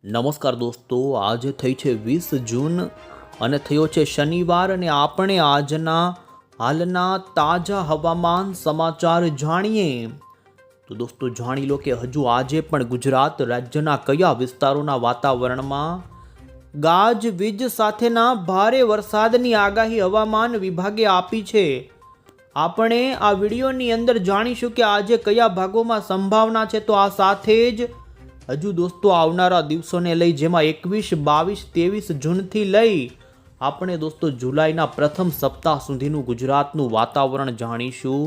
નમસ્કાર દોસ્તો, આજે થઈ છે 20 જૂન અને થયો છે શનિવાર અને આપણે આજના હાલના તાજા હવામાન સમાચાર જાણીએ. તો દોસ્તો જાણી લો કે હજુ આજે પણ ગુજરાત રાજ્યના કયા વિસ્તારોના વાતાવરણમાં ગાજવીજ સાથેના ભારે વરસાદની આગાહી હવામાન વિભાગે આપી છે. આપણે આ વિડીયોની અંદર જાણીશું કે આજે કયા ભાગોમાં સંભાવના છે. તો આ સાથે જ હજુ દોસ્તો આવનારા દિવસોને લઈ જેમાં 21, 22, 23 જૂનથી લઈ આપણે દોસ્તો જુલાઈના પ્રથમ સપ્તાહ સુધીનું ગુજરાતનું વાતાવરણ જાણીશું.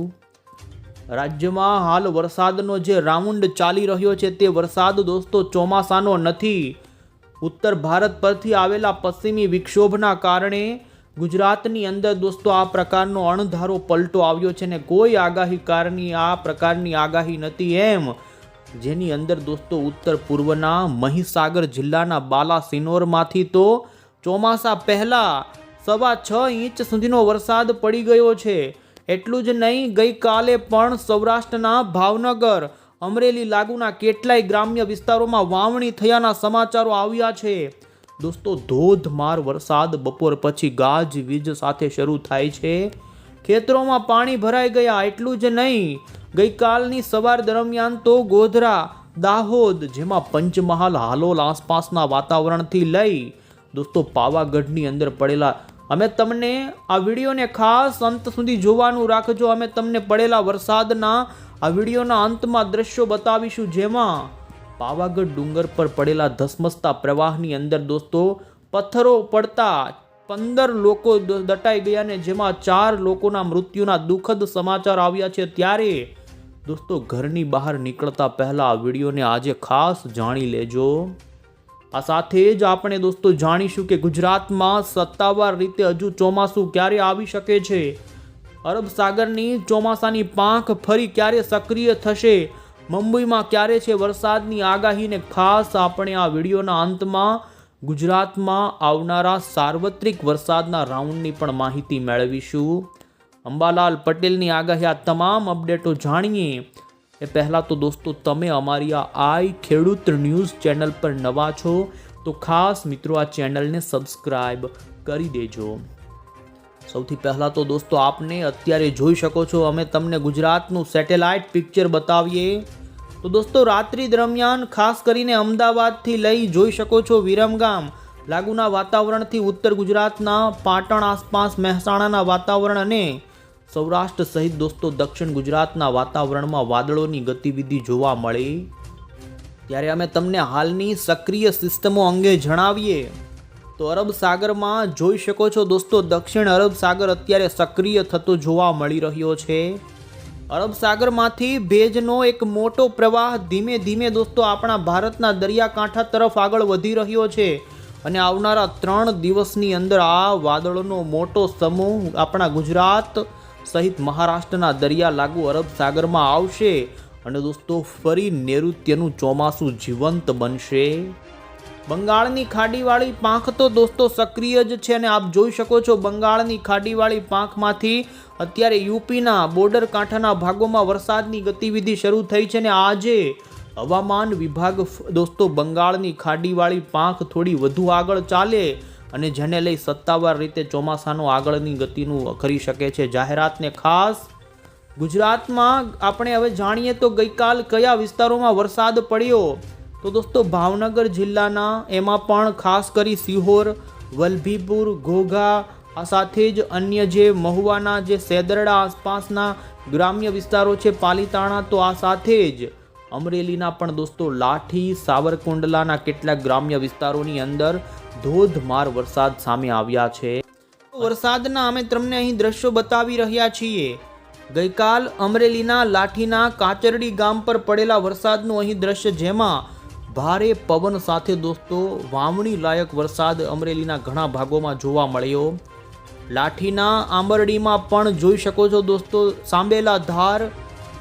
રાજ્યમાં હાલ વરસાદનો જે રાઉન્ડ ચાલી રહ્યો છે તે વરસાદ દોસ્તો ચોમાસાનો નથી. ઉત્તર ભારત પરથી આવેલા પશ્ચિમી વિક્ષોભના કારણે ગુજરાતની અંદર દોસ્તો આ પ્રકારનો અણધારો પલટો આવ્યો છે ને કોઈ આગાહીકારની આ પ્રકારની આગાહી નથી એમ, જેની અંદર દોસ્તો ઉત્તર પૂર્વના મહીસાગર જિલ્લાના બાલાસિનોરમાંથી તો ચોમાસા પહેલા 6.25 ઇંચ સુધીનો વરસાદ પડી ગયો છે. એટલું જ નહીં, ગઈકાલે પણ સૌરાષ્ટ્રના ભાવનગર, અમરેલી લાગુના કેટલાય ગ્રામ્ય વિસ્તારોમાં વાવણી થયાના સમાચારો આવ્યા છે. દોસ્તો ધોધમાર વરસાદ બપોર પછી ગાજવીજ સાથે શરૂ થાય છે. ખેતરોમાં પાણી ભરાઈ ગયા. એટલું જ નહીં, ગઈકાલની સવાર દરમિયાન તો ગોધરા, દાહોદ, જેમાં પંચમહાલ, હાલોલ આસપાસના વાતાવરણથી લઈ દોસ્તો પાવાગઢની અંદર પડેલા, અમે તમને આ વિડીયોને ખાસ અંત સુધી જોવાનું રાખજો. અમે તમને પડેલા વરસાદના આ વિડીયોના અંતમાં દ્રશ્યો બતાવીશું, જેમાં પાવાગઢ ડુંગર પર પડેલા ધસમસતા પ્રવાહની અંદર દોસ્તો પથ્થરો પડતા 15 લોકો દટાઈ ગયા ને જેમાં 4 લોકોના મૃત્યુના દુઃખદ સમાચાર આવ્યા છે. ત્યારે દોસ્તો ઘરની બહાર નીકળતા પહેલા આ વિડીયોને આજે ખાસ જાણી લેજો. આ સાથે જ આપણે દોસ્તો જાણીશું કે ગુજરાતમાં સત્તાવાર રીતે હજુ ચોમાસું ક્યારે આવી શકે છે. અરબ સાગરની ચોમાસાની પાંખ ફરી ક્યારે સક્રિય થશે, મુંબઈમાં ક્યારે છે વરસાદની આગાહીને ખાસ આપણે આ વિડીયોના અંતમાં ગુજરાતમાં આવનારા સાર્વત્રિક વરસાદના રાઉન્ડની પણ માહિતી મેળવીશું. અંબાલાલ પટેલની આગાહી, આ તમામ અપડેટો જાણીએ એ પહેલાં તો દોસ્તો તમે અમારી આ આઈ ખેડૂત ન્યૂઝ ચેનલ પર નવા છો તો ખાસ મિત્રો આ ચેનલને સબસ્ક્રાઈબ કરી દેજો. સૌથી પહેલાં તો દોસ્તો આપને અત્યારે જોઈ શકો છો અમે તમને ગુજરાતનું સેટેલાઇટ પિક્ચર બતાવીએ. તો દોસ્તો રાત્રિ દરમિયાન ખાસ કરીને અમદાવાદથી લઈ જોઈ શકો છો વિરમગામ લાગુના વાતાવરણથી ઉત્તર ગુજરાતના પાટણ આસપાસ મહેસાણાના વાતાવરણ અને સૌરાષ્ટ્ર સહિત દોસ્તો દક્ષિણ ગુજરાતના વાતાવરણમાં વાદળોની ગતિવિધિ જોવા મળી. ત્યારે અમે તમને હાલની સક્રિય સિસ્ટમો અંગે જણાવીએ તો અરબ સાગરમાં જોઈ શકો છો દોસ્તો દક્ષિણ અરબ સાગર અત્યારે સક્રિય થતો જોવા મળી રહ્યો છે. અરબ સાગરમાંથી ભેજનો એક મોટો પ્રવાહ ધીમે ધીમે દોસ્તો આપણા ભારતના દરિયાકાંઠા તરફ આગળ વધી રહ્યો છે અને આવનારા 3 દિવસની અંદર આ વાદળોનો મોટો સમૂહ આપણા ગુજરાત સહિત મહારાષ્ટ્રના દરિયા લાગુ અરબ સાગરમાં આવશે અને દોસ્તો ફરી નૈઋત્યનું ચોમાસું જીવંત બનશે. બંગાળની ખાડીવાળી પાંખ તો દોસ્તો સક્રિય જ છે અને આપ જોઈ શકો છો બંગાળની ખાડીવાળી પાંખમાંથી અત્યારે યુપીના બોર્ડર કાંઠાના ભાગોમાં વરસાદની ગતિવિધિ શરૂ થઈ છે અને આજે હવામાન વિભાગ દોસ્તો બંગાળની ખાડીવાળી પાંખ થોડી વધુ આગળ ચાલે અને જેને લઈ સત્તાવાર રીતે ચોમાસાનો આગળની ગતિનું કરી શકે છે જાહેરાતને ખાસ. ગુજરાતમાં આપણે હવે જાણીએ તો ગઈકાલ કયા વિસ્તારોમાં વરસાદ પડ્યો. તો દોસ્તો ભાવનગર જિલ્લાના એમાં પણ ખાસ કરી સિહોર, વલભીપુર, ઘોઘા, આ સાથે જ અન્ય જે મહુવાના જે સેદરડા આસપાસના ગ્રામ્ય વિસ્તારો છે, પાલીતાણા, તો આ સાથે જ અમરેલીના પણ દોસ્તો લાઠી, સાવરકુંડલાના કેટલાક ગ્રામ્ય વિસ્તારોની અંદર ધોધમાર વરસાદ સામે આવ્યા છે. વરસાદના અમે તમને અહીં દ્રશ્યો બતાવી રહ્યા છીએ. ગઈકાલ અમરેલીના લાઠીના કાચરડી ગામ પર પડેલા વરસાદનું અહીં દ્રશ્ય, જેમાં ભારે પવન સાથે દોસ્તો વાવણી લાયક વરસાદ અમરેલીના ઘણા ભાગોમાં જોવા મળ્યો. લાઠીના આંબરડીમાં પણ જોઈ શકો છો દોસ્તો સાંબેલા ધાર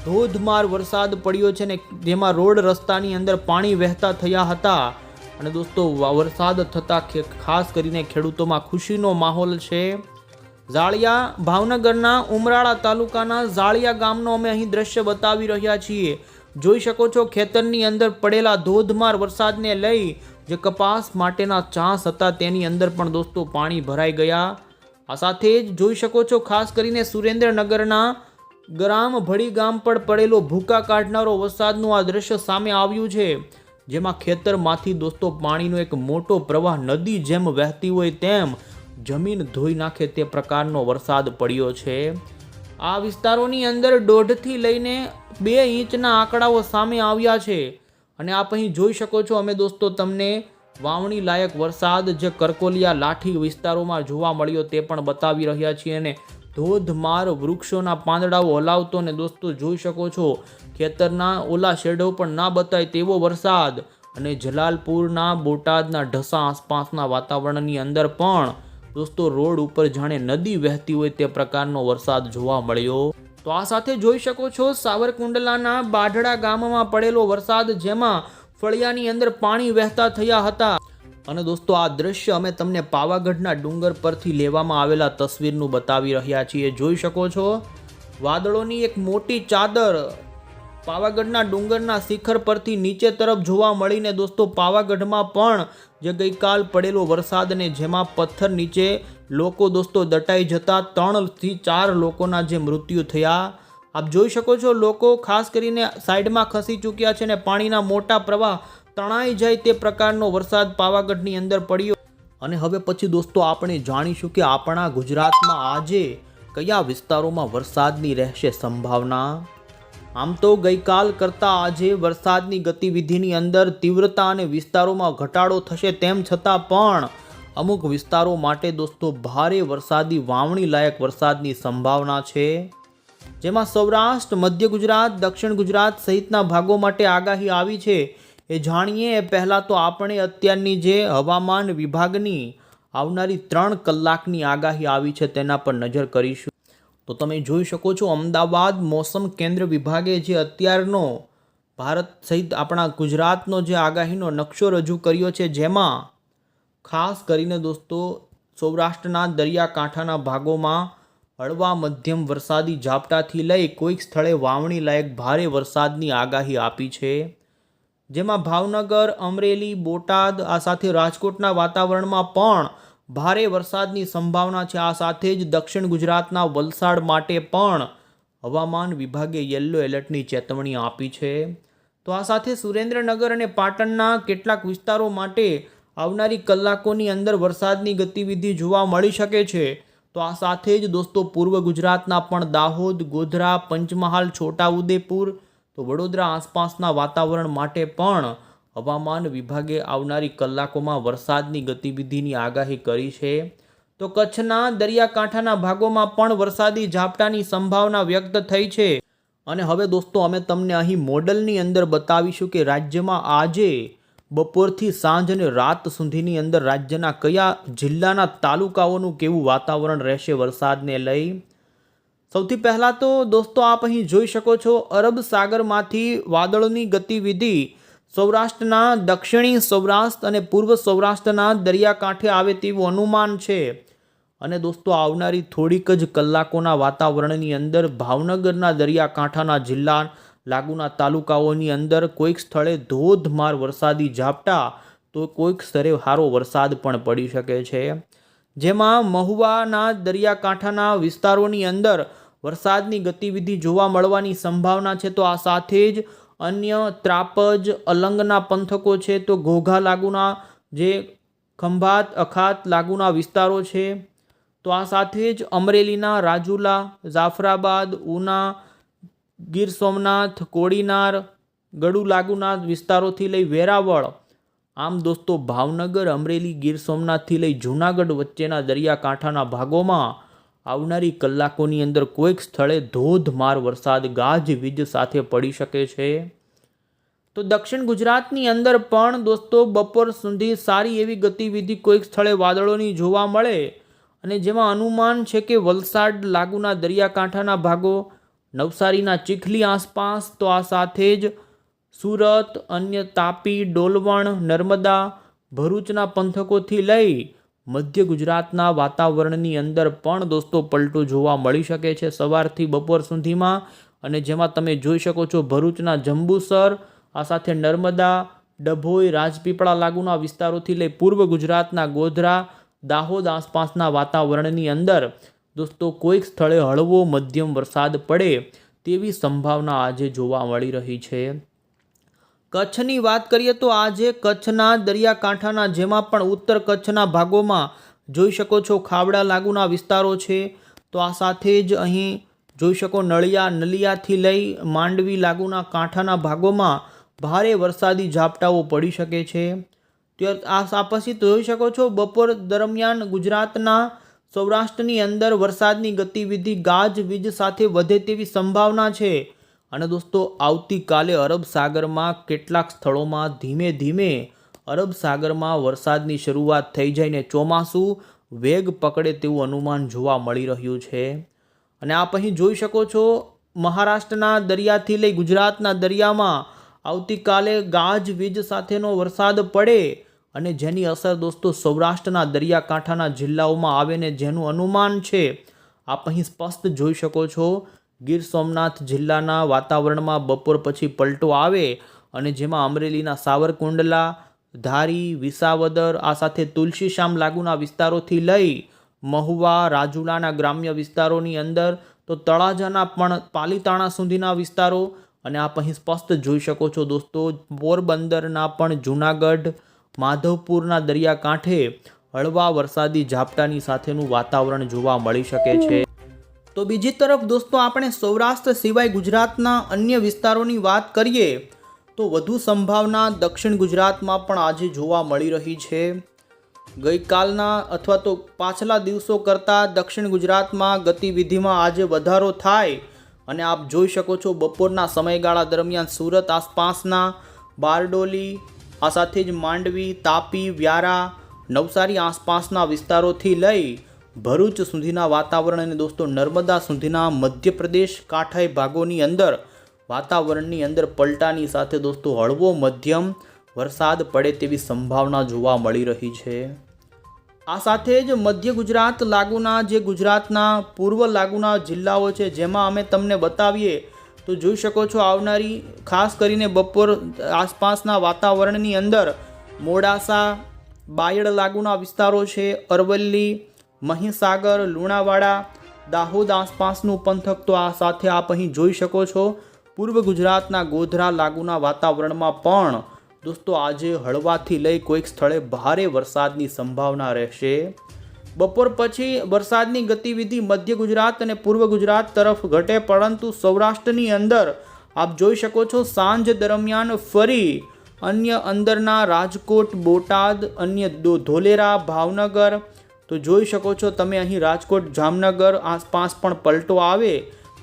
ધોધમાર વરસાદ પડ્યો છે ને જેમાં રોડ રસ્તાની અંદર પાણી વહેતા થયા હતા અને દોસ્તો વરસાદ થતાં ખાસ કરીને ખેડૂતોમાં ખુશીનો માહોલ છે. ઝાળિયા, ભાવનગરના ઉમરાળા તાલુકાના ઝાળિયા ગામનો અમે અહીં દ્રશ્ય બતાવી રહ્યા છીએ. જોઈ શકો છો ખેતરની અંદર પડેલા ધોધમાર વરસાદને લઈ જે કપાસ માટેના ચાસ હતા તેની અંદર પણ દોસ્તો પાણી ભરાઈ ગયા. આ સાથે જ જોઈ શકો છો ખાસ કરીને સુરેન્દ્રનગરના ગ્રામભડી ગામ પર પડેલો ભૂકા કાઢનારો વરસાદનું આ દ્રશ્ય સામે આવ્યું છે, જેમાં ખેતરમાંથી દોસ્તો પાણીનો એક મોટો પ્રવાહ નદી જેમ વહેતી હોય તેમ જમીન ધોઈ નાખે તે પ્રકારનો વરસાદ પડ્યો છે. આ વિસ્તારોની અંદર 1.5 થી લઈને 2 ઇંચના આંકડાઓ સામે આવ્યા છે. અને આપ અહીં જોઈ શકો છો અમે દોસ્તો તમને વાવણી લાયક વરસાદ જે કરકોલિયા લાઠી વિસ્તારોમાં જોવા મળ્યો તે પણ બતાવી રહ્યા છીએ. અને ધોધમાર વૃક્ષોના પાંદડાઓ હલાવતો ને દોસ્તો જોઈ શકો છો ખેતરના ઓલા શેડો પણ ના બતાય તેવો વરસાદ. અને જલાલપુરના બોટાદના ઢસા આસપાસના વાતાવરણની અંદર પણ દોસ્તો રોડ ઉપર જાણે નદી વહેતી હોય તે પ્રકારનો વરસાદ જોવા મળ્યો. તો આ સાથે જોઈ શકો છો સાવરકુંડલાના બાઢડા ગામમાં પડેલો વરસાદ, જેમાં ફળિયાની અંદર પાણી વહેતા થયા હતા. અને દોસ્તો આ દ્રશ્ય અમે તમને પાવાગઢના ડુંગર પરથી લેવામાં આવેલા તસવીરનું બતાવી રહ્યા છીએ. જોઈ શકો છો વાદળોની એક મોટી ચાદર પાવાગઢના ડુંગરના શિખર પરથી નીચે તરફ જોવા મળીને દોસ્તો પાવાગઢમાં પણ જે ગઈકાલ પડેલો વરસાદ ને જેમાં પથ્થર નીચે લોકો દોસ્તો દટાઈ જતા 3 થી 4 લોકોના જે મૃત્યુ થયા. આપ જોઈ શકો છો લોકો ખાસ કરીને સાઈડમાં ખસી ચૂક્યા છે ને પાણીના મોટા પ્રવાહ તણાઈ જાય તે પ્રકારનો વરસાદ પાવાગઢની અંદર પડ્યો. અને હવે પછી દોસ્તો આપણે જાણીશું કે આપણા ગુજરાતમાં આજે કયા વિસ્તારોમાં વરસાદની રહેશે સંભાવના. આમ તો ગઈકાલ કરતાં આજે વરસાદની ગતિવિધિની અંદર તીવ્રતા અને વિસ્તારોમાં ઘટાડો થશે, તેમ છતાં પણ અમુક વિસ્તારો માટે દોસ્તો ભારે વરસાદી વાવણી લાયક વરસાદની સંભાવના છે, જેમાં સૌરાષ્ટ્ર, મધ્ય ગુજરાત, દક્ષિણ ગુજરાત સહિતના ભાગો માટે આગાહી આવી છે. એ જાણીએ એ પહેલાં તો આપણે અત્યારની જે હવામાન વિભાગની આવનારી 3 કલાકની આગાહી આવી છે તેના પર નજર કરીશું. તો તમે જોઈ શકો છો અમદાવાદ મોસમ કેન્દ્ર વિભાગે જે અત્યારનો ભારત સહિત આપણા ગુજરાતનો જે આગાહીનો નકશો રજૂ કર્યો છે, જેમાં ખાસ કરીને દોસ્તો સૌરાષ્ટ્રના દરિયાકાંઠાના ભાગોમાં હળવા મધ્યમ વરસાદી ઝાપટાથી લઈ કોઈક સ્થળે વાવણી લાયક ભારે વરસાદની આગાહી આપી છે, જેમાં ભાવનગર, અમરેલી, બોટાદ આ સાથે રાજકોટના વાતાવરણમાં પણ ભારે વરસાદની સંભાવના છે. આ સાથે જ દક્ષિણ ગુજરાતના વલસાડ માટે પણ હવામાન વિભાગે યલો એલર્ટની ચેતવણી આપી છે. તો આ સાથે સુરેન્દ્રનગર અને પાટણના કેટલાક વિસ્તારો માટે આવનારી કલાકોની અંદર વરસાદની ગતિવિધિ જોવા મળી શકે છે. તો આ સાથે જ દોસ્તો પૂર્વ ગુજરાતના પણ દાહોદ, ગોધરા, પંચમહાલ, છોટાઉદેપુર તો વડોદરા આસપાસના વાતાવરણ માટે પણ હવામાન વિભાગે આવનારી કલાકોમાં વરસાદની ગતિવિધિની આગાહી કરી છે. તો કચ્છના દરિયાકાંઠાના ભાગોમાં પણ વરસાદી ઝાપટાની સંભાવના વ્યક્ત થઈ છે. અને હવે દોસ્તો અમે તમને અહીં મોડલની અંદર બતાવીશું કે રાજ્યમાં આજે બપોરથી સાંજ અને રાત સુધીની અંદર રાજ્યના કયા જિલ્લાના તાલુકાઓનું કેવું વાતાવરણ રહેશે વરસાદને લઈ. સૌથી પહેલાં તો દોસ્તો આપ અહીં જોઈ શકો છો અરબ સાગરમાંથી વાદળોની ગતિવિધિ સૌરાષ્ટ્રના દક્ષિણી સૌરાષ્ટ્ર અને પૂર્વ સૌરાષ્ટ્રના દરિયાકાંઠે આવે તેવું અનુમાન છે. અને દોસ્તો આવનારી થોડીક જ કલાકોના વાતાવરણની અંદર ભાવનગરના દરિયાકાંઠાના જિલ્લા લાગુના તાલુકાઓની અંદર કોઈક સ્થળે ધોધમાર વરસાદી ઝાપટા તો કોઈક સ્થળે સારો વરસાદ પણ પડી શકે છે, જેમાં મહુવાના દરિયાકાંઠાના વિસ્તારોની અંદર વરસાદની ગતિવિધિ જોવા મળવાની સંભાવના છે. તો આ સાથે જ અન્ય ત્રાપજ, અલંગના પંથકો છે, તો ઘોઘા લાગુના જે ખંભાત, અખાત લાગુના વિસ્તારો છે, તો આ સાથે જ અમરેલીના રાજુલા, જાફરાબાદ, ઉના, ગીર સોમનાથ, કોડીનાર, ગડુ લાગુના વિસ્તારોથી લઈ વેરાવળ, આમ દોસ્તો ભાવનગર, અમરેલી, ગીર સોમનાથથી લઈ જૂનાગઢ વચ્ચેના દરિયાકાંઠાના ભાગોમાં આવનારી કલાકોની અંદર કોઈક સ્થળે ધોધમાર વરસાદ ગાજવીજ સાથે પડી શકે છે. તો દક્ષિણ ગુજરાતની અંદર પણ દોસ્તો બપોર સુધી સારી એવી ગતિવિધિ કોઈક સ્થળે વાદળોની જોવા મળે, અને જેમાં અનુમાન છે કે વલસાડ લાગુના દરિયાકાંઠાના ભાગો, નવસારીના ચીખલી આસપાસ, તો આ સાથે જ સુરત, અન્ય તાપી, ડોલવણ, નર્મદા, ભરૂચના પંથકોથી લઈ મધ્ય ગુજરાતના વાતાવરણની અંદર પણ દોસ્તો પલટો જોવા મળી શકે છે સવારથી બપોર સુધીમાં. અને જેમાં તમે જોઈ શકો છો ભરૂચના જંબુસર, આ સાથે નર્મદા, ડભોઈ, રાજપીપળા લાગુના વિસ્તારોથી લઈ પૂર્વ ગુજરાતના ગોધરા, દાહોદ આસપાસના વાતાવરણની અંદર દોસ્તો કોઈક સ્થળે હળવો મધ્યમ વરસાદ પડે તેવી સંભાવના આજે જોવા મળી રહી છે. કચ્છની વાત કરીએ તો આજે કચ્છના દરિયાકાંઠાના જેમાં પણ ઉત્તર કચ્છના ભાગોમાં જોઈ શકો છો ખાવડા લાગુના વિસ્તારો છે. તો આ સાથે જ અહીં જોઈ શકો નલિયાથી લઈ માંડવી લાગુના કાંઠાના ભાગોમાં ભારે વરસાદી ઝાપટાઓ પડી શકે છે. આ પછી જોઈ શકો છો બપોર દરમિયાન ગુજરાતના સૌરાષ્ટ્રની અંદર વરસાદની ગતિવિધિ ગાજવીજ સાથે વધે તેવી સંભાવના છે. અને દોસ્તો આવતીકાલે અરબ સાગરમાં કેટલાક સ્થળોમાં ધીમે ધીમે અરબ સાગરમાં વરસાદની શરૂઆત થઈ જઈને ચોમાસું વેગ પકડે તેવું અનુમાન જોવા મળી રહ્યું છે. અને આપ અહીં જોઈ શકો છો મહારાષ્ટ્રના દરિયાથી લઈ ગુજરાતના દરિયામાં આવતીકાલે ગાજવીજ સાથેનો વરસાદ પડે અને જેની અસર દોસ્તો સૌરાષ્ટ્રના દરિયાકાંઠાના જિલ્લાઓમાં આવે ને જેનું અનુમાન છે આપ અહીં સ્પષ્ટ જોઈ શકો છો. ગીર સોમનાથ જિલ્લાના વાતાવરણમાં બપોર પછી પલટો આવે અને જેમાં અમરેલીના સાવરકુંડલા, ધારી, વિસાવદર આ સાથે તુલસીશ્યામ લાગુના વિસ્તારોથી લઈ મહુવા, રાજુલાના ગ્રામ્ય વિસ્તારોની અંદર તો તળાજાના પણ પાલીતાણા સુધીના વિસ્તારો અને આપ અહીં સ્પષ્ટ જોઈ શકો છો દોસ્તો પોરબંદરના પણ જૂનાગઢ, માધવપુરના દરિયાકાંઠે હળવા વરસાદી ઝાપટાની સાથેનું વાતાવરણ જોવા મળી શકે છે. તો બીજી તરફ દોસ્તો આપણે સૌરાષ્ટ્ર સિવાય ગુજરાતના અન્ય વિસ્તારોની વાત કરીએ તો વધુ સંભાવના દક્ષિણ ગુજરાતમાં પણ આજે જોવા મળી રહી છે. ગઈકાલના અથવા તો પાછલા દિવસો કરતાં દક્ષિણ ગુજરાતમાં ગતિવિધિમાં આજે વધારો થાય અને આપ જોઈ શકો છો બપોરના સમયગાળા દરમિયાન સુરત આસપાસના બારડોલી આ સાથે જ માંડવી, તાપી, વ્યારા, નવસારી આસપાસના વિસ્તારોથી લઈ ભરૂચ સુધીના વાતાવરણ અને દોસ્તો નર્મદા સુધીના મધ્યપ્રદેશ કાંઠાઈ ભાગોની અંદર વાતાવરણની અંદર પલટાની સાથે દોસ્તો હળવો મધ્યમ વરસાદ પડે તેવી સંભાવના જોવા મળી રહી છે. આ સાથે જ મધ્ય ગુજરાત લાગુના જે ગુજરાતના પૂર્વ લાગુના જિલ્લાઓ છે જેમાં અમે તમને બતાવીએ તો જોઈ શકો છો આવનારી ખાસ કરીને બપોર આસપાસના વાતાવરણની અંદર મોડાસા, બાયડ લાગુના વિસ્તારો છે, અરવલ્લી, મહીસાગર, લુણાવાડા, દાહોદ આસપાસનું પંથક તો આ સાથે આપ અહીં જોઈ શકો છો પૂર્વ ગુજરાતના ગોધરા લાગુના વાતાવરણમાં પણ દોસ્તો આજે હળવાથી લઈ કોઈક સ્થળે ભારે વરસાદની સંભાવના રહેશે. બપોર પછી વરસાદની ગતિવિધિ મધ્ય ગુજરાત અને પૂર્વ ગુજરાત તરફ ઘટે પરંતુ સૌરાષ્ટ્રની અંદર આપ જોઈ શકો છો સાંજ દરમિયાન ફરી અન્ય અંદરના રાજકોટ, બોટાદ, અન્ય ધોલેરા, ભાવનગર તો જોઈ શકો છો તમે અહીં રાજકોટ, જામનગર આસપાસ પણ પલટો આવે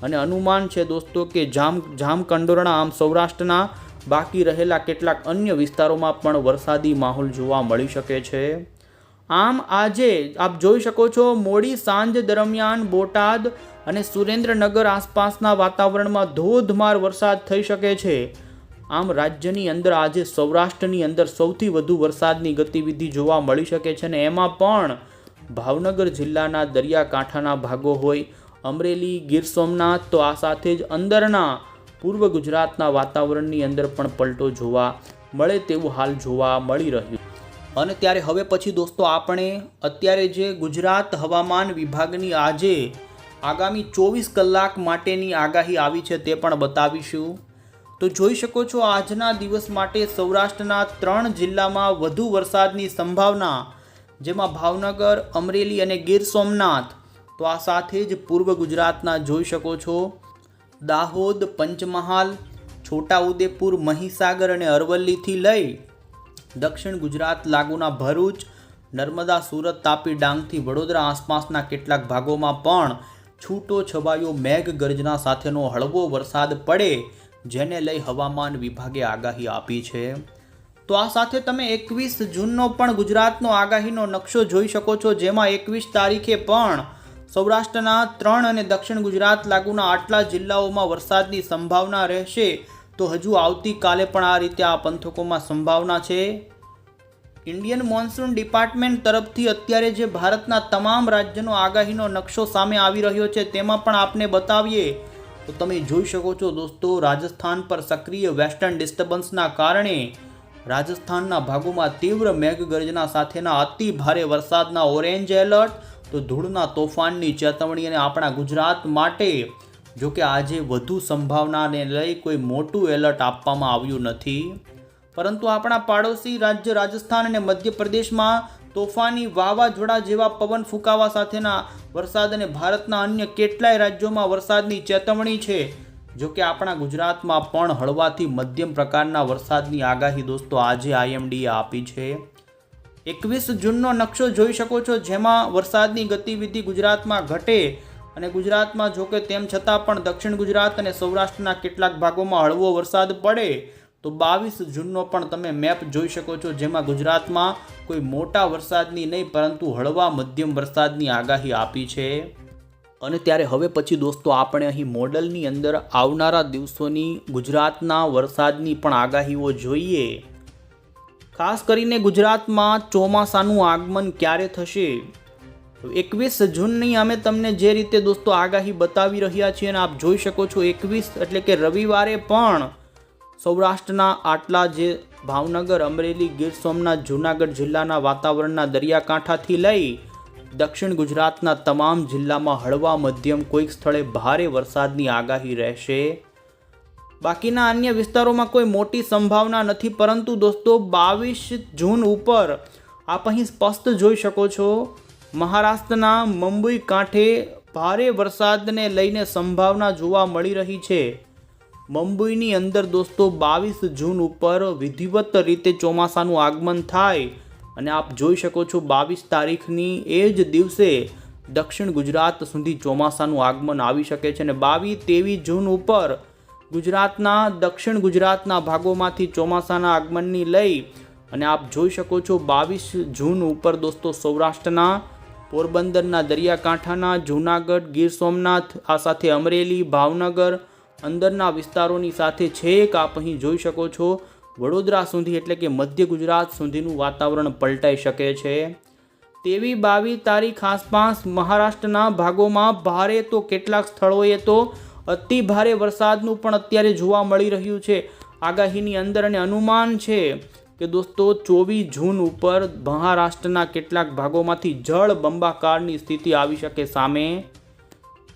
અને અનુમાન છે દોસ્તો કે જામકંડોરણા આમ સૌરાષ્ટ્રના બાકી રહેલા કેટલાક અન્ય વિસ્તારોમાં પણ વરસાદી માહોલ જોવા મળી શકે છે. આમ આજે આપ જોઈ શકો છો મોડી સાંજ દરમિયાન બોટાદ અને સુરેન્દ્રનગર આસપાસના વાતાવરણમાં ધોધમાર વરસાદ થઈ શકે છે. આમ રાજ્યની અંદર આજે સૌરાષ્ટ્રની અંદર સૌથી વધુ વરસાદની ગતિવિધિ જોવા મળી શકે છે અને એમાં પણ ભાવનગર જિલ્લાના દરિયાકાંઠાના ભાગો હોય, અમરેલી, ગીર સોમનાથ તો આ સાથે જ અંદરના પૂર્વ ગુજરાતના વાતાવરણની અંદર પણ પલટો જોવા મળે તેવું હાલ જોવા મળી રહ્યું. અને ત્યારે હવે પછી દોસ્તો આપણે અત્યારે જે ગુજરાત હવામાન વિભાગની આજે આગામી 24 કલાક માટેની આગાહી આવી છે તે પણ બતાવીશું. તો જોઈ શકો છો આજના દિવસ માટે સૌરાષ્ટ્રના 3 જિલ્લામાં વધુ વરસાદની સંભાવના જેમાં ભાવનગર, અમરેલી અને ગીર સોમનાથ તો આ સાથે જ પૂર્વ ગુજરાતના જોઈ શકો છો દાહોદ, પંચમહાલ, છોટાઉદેપુર, મહીસાગર અને અરવલ્લીથી લઈ દક્ષિણ ગુજરાત લાગુના ભરૂચ, નર્મદા, સુરત, તાપી, ડાંગથી વડોદરા આસપાસના કેટલાક ભાગોમાં પણ છૂટો છવાયો મેઘગર્જના સાથેનો હળવો વરસાદ પડે જેને લઈ હવામાન વિભાગે આગાહી આપી છે. તો આ સાથે તમે 21 જૂનનો પણ ગુજરાતનો આગાહીનો નકશો જોઈ શકો છો જેમાં 21 તારીખે પણ સૌરાષ્ટ્રના 3 અને દક્ષિણ ગુજરાત લાગુના આટલા જિલ્લાઓમાં વરસાદની સંભાવના રહેશે. તો હજુ આવતીકાલે પણ આ રીતે આ પંથકોમાં સંભાવના છે. ઇન્ડિયન મોન્સૂન ડિપાર્ટમેન્ટ તરફથી અત્યારે જે ભારતના તમામ રાજ્યનો આગાહીનો નકશો સામે આવી રહ્યો છે તેમાં પણ આપને બતાવીએ તો તમે જોઈ શકો છો દોસ્તો રાજસ્થાન પર સક્રિય વેસ્ટર્ન ડિસ્ટર્બન્સના કારણે રાજસ્થાનના ભાગોમાં તીવ્ર મેઘગર્જના સાથેના અતિ ભારે વરસાદના ઓરેન્જ એલર્ટ, તો ધૂળના તોફાનની ચેતવણી. અને આપણા ગુજરાત માટે જો કે આજે વધુ સંભાવનાને લઈ કોઈ મોટું એલર્ટ આપવામાં આવ્યું નથી, પરંતુ આપણા પાડોશી રાજ્ય રાજસ્થાન અને મધ્યપ્રદેશમાં તોફાની વાવાઝોડા જેવા પવન ફૂંકાવા સાથેના વરસાદ અને ભારતના અન્ય કેટલાય રાજ્યોમાં વરસાદની ચેતવણી છે. જો કે આપણા ગુજરાતમાં પણ હળવાથી મધ્યમ પ્રકારના વરસાદની આગાહી દોસ્તો આજે IMDએ આપી છે. 21 જૂનનો નકશો જોઈ શકો છો, જેમાં વરસાદની ગતિવિધિ ગુજરાતમાં ઘટે અને ગુજરાતમાં જો કે તેમ છતાં પણ દક્ષિણ ગુજરાત અને સૌરાષ્ટ્રના કેટલાક ભાગોમાં હળવો વરસાદ પડે. તો 22 જૂનનો પણ તમે મેપ જોઈ શકો છો, જેમાં ગુજરાતમાં કોઈ મોટા વરસાદની નહીં પરંતુ હળવા મધ્યમ વરસાદની આગાહી આપી છે. અને ત્યારે હવે પછી દોસ્તો આપણે અહીં મોડલની અંદર આવનારા દિવસોની ગુજરાતના વરસાદની પણ આગાહીઓ જોઈએ. ખાસ કરીને ગુજરાતમાં ચોમાસાનું આગમન ક્યારે થશે? 21 જૂનની અમે તમને જે રીતે દોસ્તો આગાહી બતાવી રહ્યા છીએ અને આપ જોઈ શકો છો 21 એટલે કે રવિવારે પણ સૌરાષ્ટ્રના આટલા જે ભાવનગર, અમરેલી, ગીર સોમનાથ, જૂનાગઢ જિલ્લાના વાતાવરણના દરિયાકાંઠાથી લઈ દક્ષિણ ગુજરાતના તમામ જિલ્લામાં હળવા મધ્યમ કોઈક સ્થળે ભારે વરસાદની આગાહી રહેશે. બાકીના અન્ય વિસ્તારોમાં કોઈ મોટી સંભાવના નથી, પરંતુ દોસ્તો 22 જૂન ઉપર આપ અહીં સ્પષ્ટ જોઈ શકો છો મહારાષ્ટ્રના મુંબઈ કાંઠે ભારે વરસાદને લઈને સંભાવના જોવા મળી રહી છે. મુંબઈની અંદર દોસ્તો 22 જૂન ઉપર વિધિવત રીતે ચોમાસાનું આગમન થાય અને આપ જોઈ શકો છો 22 તારીખની એ જ દિવસે દક્ષિણ ગુજરાત સુધી ચોમાસાનું આગમન આવી શકે છે. અને 22-23 જૂન ઉપર ગુજરાતના દક્ષિણ ગુજરાતના ભાગોમાંથી ચોમાસાના આગમનની લઈ અને આપ જોઈ શકો છો 22 જૂન ઉપર દોસ્તો સૌરાષ્ટ્રના પોરબંદરના દરિયાકાંઠાના, જૂનાગઢ, ગીર સોમનાથ, આ સાથે અમરેલી, ભાવનગર અંદરના વિસ્તારોની સાથે છેક આપ અહીં જોઈ શકો છો વડોદરા સુધી એટલે કે મધ્ય ગુજરાત સુધીનું વાતાવરણ પલટાઈ શકે છે. તેવી 22 તારીખ આસપાસ મહારાષ્ટ્રના ભાગોમાં ભારે તો કેટલાક સ્થળોએ તો અતિ ભારે વરસાદનું પણ અત્યારે જોવા મળી રહ્યું છે આગાહીની અંદર. અને અનુમાન છે કે દોસ્તો 24 જૂન ઉપર મહારાષ્ટ્રના કેટલાક ભાગોમાંથી જળ બંબાકારની સ્થિતિ આવી શકે સામે.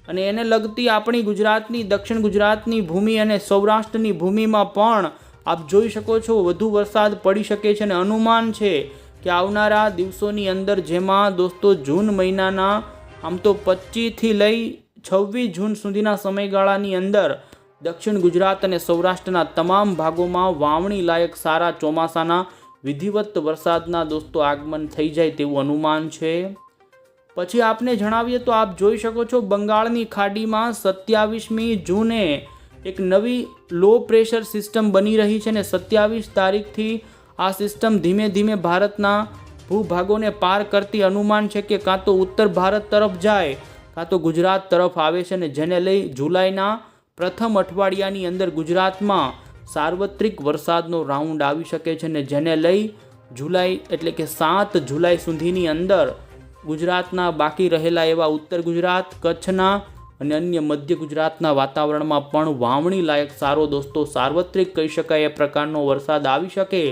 અને એને લગતી આપણી ગુજરાતની દક્ષિણ ગુજરાતની ભૂમિ અને સૌરાષ્ટ્રની ભૂમિમાં પણ આપ જોઈ શકો છો વધુ વરસાદ પડી શકે છે. અને અનુમાન છે કે આવનારા દિવસોની અંદર, જેમાં દોસ્તો જૂન મહિનાના આમ તો 25થી લઈ 26 જૂન સુધીના સમયગાળાની અંદર દક્ષિણ ગુજરાત અને સૌરાષ્ટ્રના તમામ ભાગોમાં વાવણી લાયક સારા ચોમાસાના વિધિવત વરસાદના દોસ્તો આગમન થઈ જાય તેવું અનુમાન છે. પછી આપને જણાવીએ તો આપ જોઈ શકો છો બંગાળની ખાડીમાં 27મી જૂને એક નવી લો પ્રેશર સિસ્ટમ બની રહી છે. અને 27 તારીખથી આ સિસ્ટમ ધીમે ધીમે ભારતના ભૂભાગોને પાર કરતી અનુમાન છે કે કાં તો ઉત્તર ભારત તરફ જાય કાં તો ગુજરાત તરફ આવે છે. અને જેને લઈ જુલાઈના પ્રથમ અઠવાડિયાની અંદર ગુજરાતમાં સાર્વત્રિક વરસાદનો રાઉન્ડ આવી શકે છે. અને જેને લઈ જુલાઈ એટલે કે 7 જુલાઈ સુધીની અંદર ગુજરાતના બાકી રહેલા એવા ઉત્તર ગુજરાત, કચ્છના અને અન્ય મધ્ય ગુજરાતના વાતાવરણમાં પણ વાવણી લાયક સારો દોસ્તો સાર્વત્રિક કહી શકાય એ પ્રકારનો વરસાદ આવી શકે.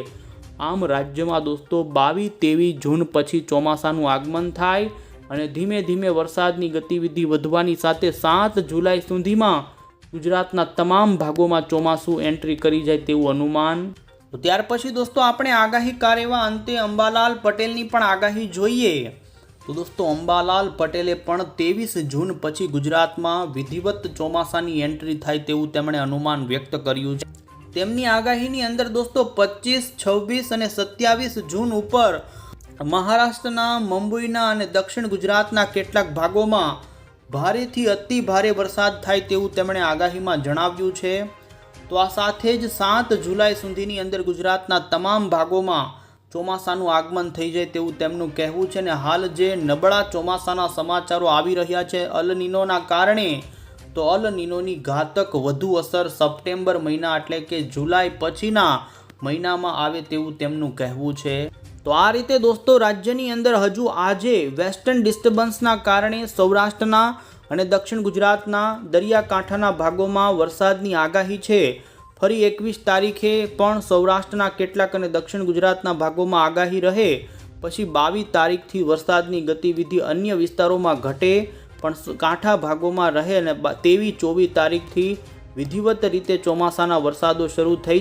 આમ રાજ્યમાં દોસ્તો 22-23 જૂન પછી ચોમાસાનું આગમન થાય અને ધીમે ધીમે વરસાદની ગતિવિધિ વધવાની સાથે 7 જુલાઈ સુધીમાં ગુજરાતના તમામ ભાગોમાં ચોમાસું એન્ટ્રી કરી જાય તેવું અનુમાન. તો ત્યાર પછી દોસ્તો આપણે આગાહીકાર એવા અંતે અંબાલાલ પટેલની પણ આગાહી જોઈએ. તો દોસ્તો અંબાલાલ પટેલે પણ 23 જૂન પછી ગુજરાતમાં વિધિવત ચોમાસાની એન્ટ્રી થાય તેવું તેમણે અનુમાન વ્યક્ત કર્યું છે. તેમની આગાહીની અંદર દોસ્તો 25, 26 અને 27 જૂન ઉપર મહારાષ્ટ્રના મુંબઈના અને દક્ષિણ ગુજરાતના કેટલાક ભાગોમાં ભારેથી અતિ ભારે વરસાદ થાય તેવું તેમણે આગાહીમાં જણાવ્યું છે. તો આ સાથે જ 7 જુલાઈ સુધીની અંદર ગુજરાતના તમામ ભાગોમાં ચોમાસાનું આગમન થઈ જાય તેવું તેમનું કહેવું છે. અને હાલ જે નબળા ચોમાસાના સમાચારો આવી રહ્યા છે અલ નીનોના કારણે, તો અલ નીનોની ઘાતક વધુ અસર સપ્ટેમ્બર મહિના એટલે કે જુલાઈ પછીના મહિનામાં આવે તેવું તેમનું કહેવું છે. તો આ રીતે દોસ્તો રાજ્યની અંદર હજુ આજે વેસ્ટર્ન ડિસ્ટર્બન્સના કારણે સૌરાષ્ટ્રના અને દક્ષિણ ગુજરાતના દરિયાકાંઠાના ભાગોમાં વરસાદની આગાહી છે. ફરી 21 તારીખે પણ સૌરાષ્ટ્રના કેટલાક અને દક્ષિણ ગુજરાતના ભાગોમાં આગાહી રહે. પછી 22 તારીખથી વરસાદની ગતિવિધિ અન્ય વિસ્તારોમાં ઘટે પણ કાંઠા ભાગોમાં રહે અને 23-24 તારીખથી વિધિવત રીતે ચોમાસાના વરસાદો શરૂ થઈ